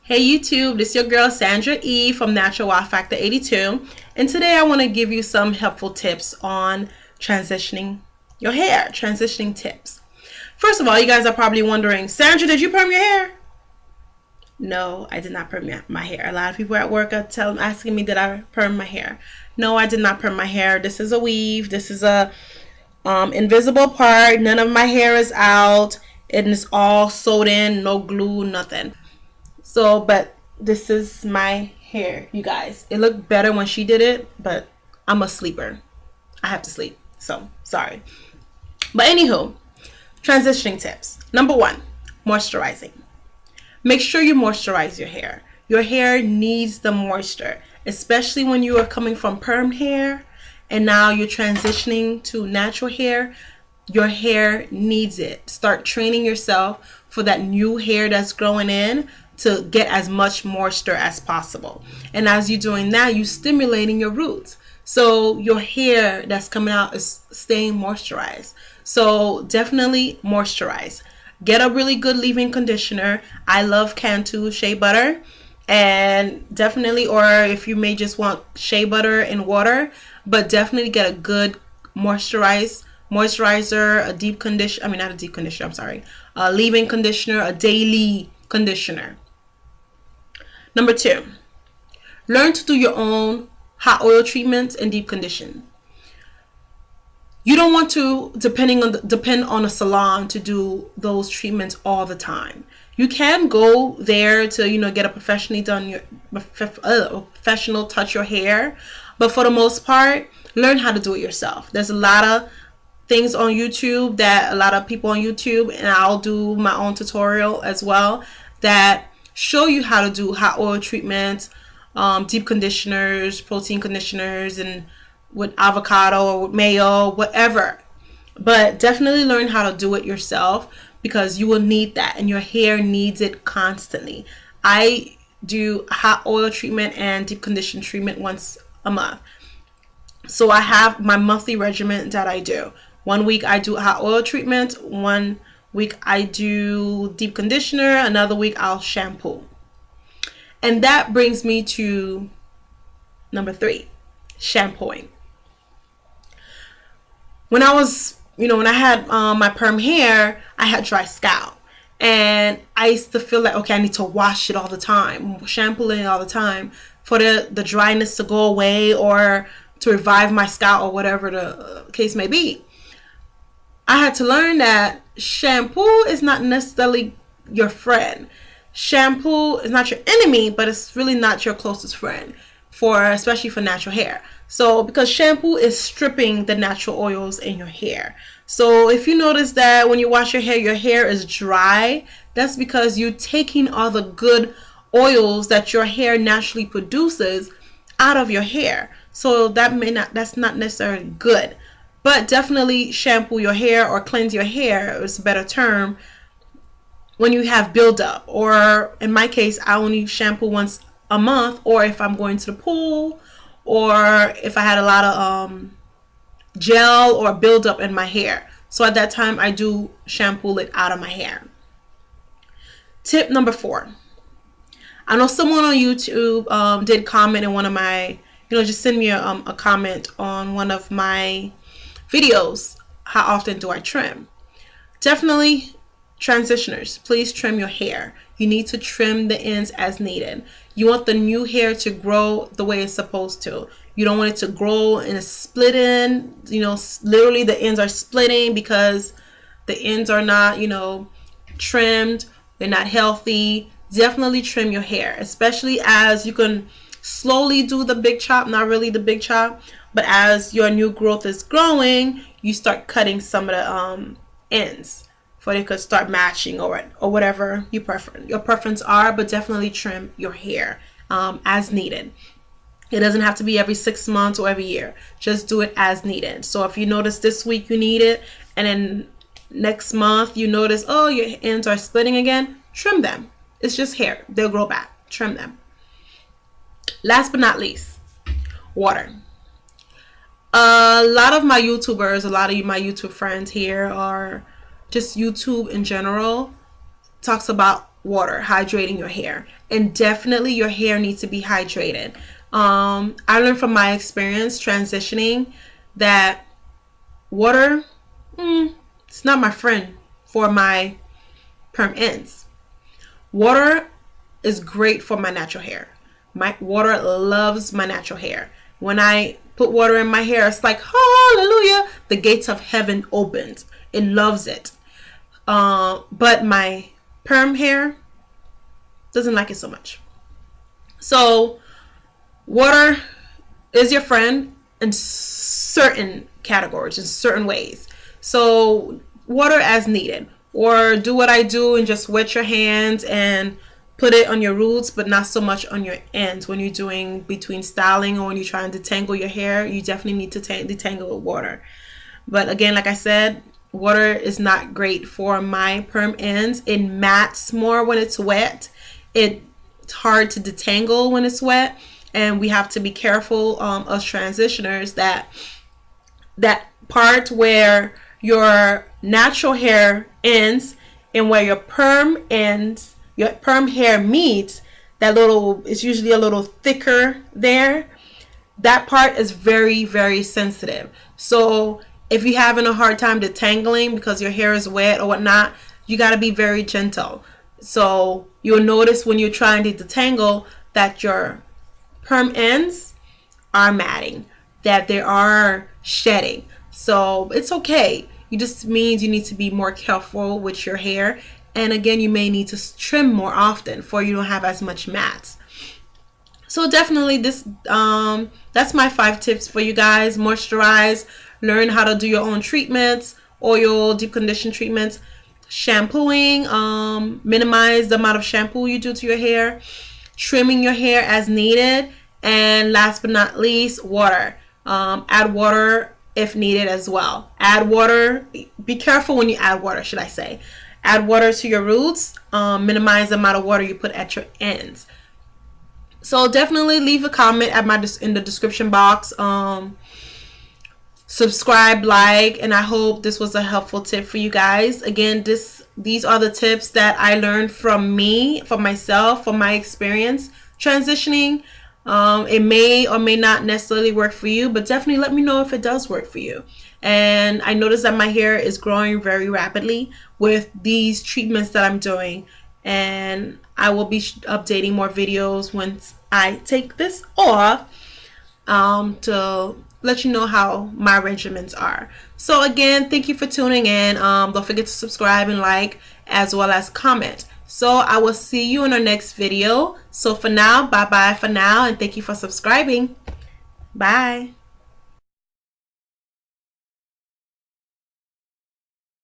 Hey YouTube, this is your girl Sandra E from Natural Wow Factor 82, and today I want to give you some helpful tips on transitioning your hair. Transitioning tips. First of all, you guys are probably wondering, Sandra, did you perm your hair? No, I did not perm my hair. A lot of people at work are asking me, did I perm my hair? No, I did not perm my hair. This is a weave. This is a invisible part. None of my hair is out. It is all sewed in, no glue, nothing. So, but this is my hair, you guys. It looked better when she did it, but I'm a sleeper. I have to sleep, so sorry. But anywho, transitioning tips. Number 1, moisturizing. Make sure you moisturize your hair. Your hair needs the moisture, especially when you are coming from perm hair and now you're transitioning to natural hair. Your hair needs it. Start training yourself for that new hair that's growing in to get as much moisture as possible. And as you're doing that, you're stimulating your roots. So your hair that's coming out is staying moisturized. So definitely moisturize. Get a really good leave-in conditioner. I love Cantu Shea Butter. And definitely, or if you may just want shea butter and water, but definitely get a good moisturizer, a deep conditioner. I mean, not a deep conditioner, I'm sorry. A leave-in conditioner, a daily conditioner. Number 2, learn to do your own hot oil treatments and deep condition. You don't want to depend on a salon to do those treatments all the time. You can go there to get a professionally done professional touch your hair, but for the most part, learn how to do it yourself. There's a lot of things on YouTube that a lot of people on YouTube, and I'll do my own tutorial as well, that show you how to do hot oil treatments, deep conditioners, protein conditioners, and with avocado or with mayo, whatever. But definitely learn how to do it yourself, because you will need that and your hair needs it constantly. I do hot oil treatment and deep condition treatment once a month. So I have my monthly regimen that I do. 1 week I do hot oil treatment, 1 week I do deep conditioner, another week I'll shampoo. And that brings me to number 3, shampooing. When I was, when I had my perm hair, I had dry scalp. And I used to feel like, okay, I need to wash it all the time, shampoo it all the time for the dryness to go away or to revive my scalp or whatever the case may be. I had to learn that shampoo is not necessarily your friend. Shampoo is not your enemy, but it's really not your closest friend, especially for natural hair. So because shampoo is stripping the natural oils in your hair. So if you notice that when you wash your hair is dry, that's because you're taking all the good oils that your hair naturally produces out of your hair. So that's not necessarily good. But definitely shampoo your hair or cleanse your hair is a better term when you have buildup. Or in my case, I only shampoo once a month, or if I'm going to the pool, or if I had a lot of gel or buildup in my hair. So at that time, I do shampoo it out of my hair. Tip number 4. I know someone on YouTube did comment in one of my, just send me a comment on one of my videos. How often do I trim? Definitely, transitioners, please trim your hair. You need to trim the ends as needed. You want the new hair to grow the way it's supposed to. You don't want it to grow and a split in. Literally the ends are splitting because the ends are not, trimmed. They're not healthy. Definitely trim your hair, especially as you can slowly do the big chop, not really the big chop, but as your new growth is growing, you start cutting some of the ends for it could start matching or whatever your preference are, but definitely trim your hair as needed. It doesn't have to be every 6 months or every year. Just do it as needed. So if you notice this week you need it, and then next month you notice, oh, your ends are splitting again, trim them. It's just hair. They'll grow back. Trim them. Last but not least, water. A lot of my YouTubers, a lot of my YouTube friends here, are just YouTube in general, talks about water, hydrating your hair. And definitely your hair needs to be hydrated. I learned from my experience transitioning that water, it's not my friend for my perm ends. Water is great for my natural hair. My water loves my natural hair. When I put water in my hair, it's like, hallelujah, the gates of heaven opened. It loves it. But my perm hair doesn't like it so much. So water is your friend in certain categories, in certain ways. So water as needed, or do what I do and just wet your hands and put it on your roots, but not so much on your ends. When you're doing between styling or when you're trying to detangle your hair, you definitely need to detangle with water. But again, like I said, water is not great for my perm ends. It mats more when it's wet. It's hard to detangle when it's wet, and we have to be careful, us transitioners, that part where your natural hair ends and where your perm ends, your perm hair meets, that little, it's usually a little thicker there. That part is very, very sensitive. So if you're having a hard time detangling because your hair is wet or whatnot, you got to be very gentle. So you'll notice when you're trying to detangle that your perm ends are matting, that they are shedding. So it's okay. It just means you need to be more careful with your hair. And again, you may need to trim more often for you don't have as much mats. So definitely this, that's my 5 tips for you guys. Moisturize, learn how to do your own treatments, oil, deep condition treatments, shampooing, minimize the amount of shampoo you do to your hair, trimming your hair as needed, and last but not least, water. Add water if needed as well. Add water. Be careful when you add water, should I say. Add water to your roots. Minimize the amount of water you put at your ends. So definitely leave a comment at in the description box. Subscribe, like, and I hope this was a helpful tip for you guys. Again, these are the tips that I learned from me, from myself, from my experience transitioning. It may or may not necessarily work for you, but definitely let me know if it does work for you. And I noticed that my hair is growing very rapidly with these treatments that I'm doing, and I will be updating more videos once I take this off, to let you know how my regimens are. So again, thank you for tuning in. Don't forget to subscribe and like, as well as comment. So I will see you in our next video. So for now, bye bye for now, and thank you for subscribing. Bye.